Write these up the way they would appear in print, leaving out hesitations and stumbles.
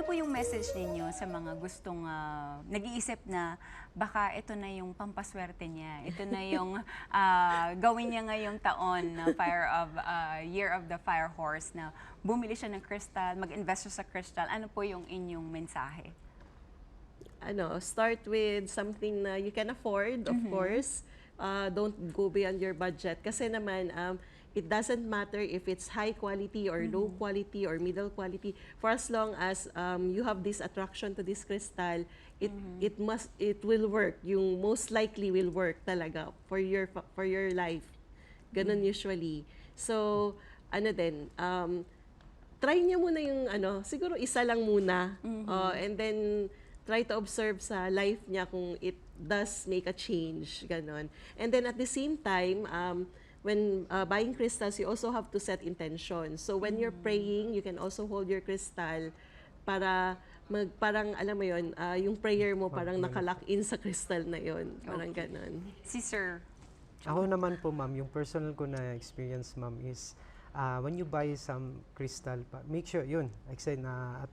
Ano po yung message ninyo sa mga gustong nag-iisip na baka ito na yung pampaswerte niya, ito na yung gawin niya ngayong taon na Year of the Fire Horse, na bumili siya ng crystal, mag-invest siya sa crystal. Ano po yung inyong mensahe? Start with something na you can afford, of course. Don't go beyond your budget. Kasi naman, it doesn't matter if it's high quality or low quality or middle quality. For as long as you have this attraction to this crystal, it will work. Yung most likely will work talaga for your life. Ganun usually. So, try niya muna yung siguro isa lang muna. And then try to observe sa life niya kung it does make a change, ganon. And then at the same time, when buying crystals, you also have to set intention. So when you're praying, you can also hold your crystal para parang alam mo yon, yung prayer mo parang nakalock in sa crystal na yon, parang ganon. Si Sir. Ako naman po, ma'am, yung personal ko na experience, ma'am, is when you buy some crystal, make sure yun, like say na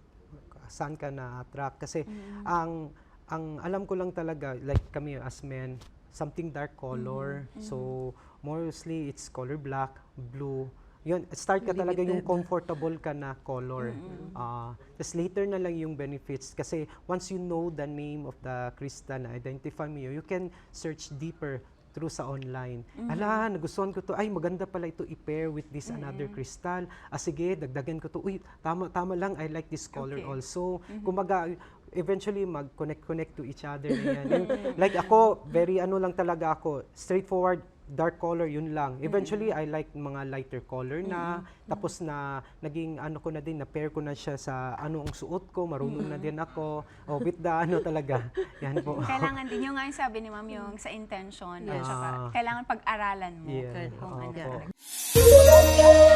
saan ka na-attract. Kasi ang alam ko lang talaga, like kami as men, something dark color. So, mostly it's color black, blue. Yun, start ka talaga yung comfortable ka na color. Tapos later na lang yung benefits. Kasi once you know the name of the crystal na identify mo, you can search deeper through sa online. Ala, nagustuhan ko to. Ay, maganda pala ito i-pair with this another crystal. Sige, dagdagan ko to. Uy, tama lang, I like this color also. Kumaga, eventually mag-connect to each other na yan. Like ako, very lang talaga ako, straightforward, dark color, yun lang. Eventually, I like mga lighter color na, tapos na naging ko na din, na-pair ko na siya sa ang suot ko, marunong na din ako, with the talaga. Yan po. Kailangan din, yung nga yung sabi ni Ma'am, yung sa intention, at saka kailangan pag-aralan mo. Yeah. Kung ano. Opo.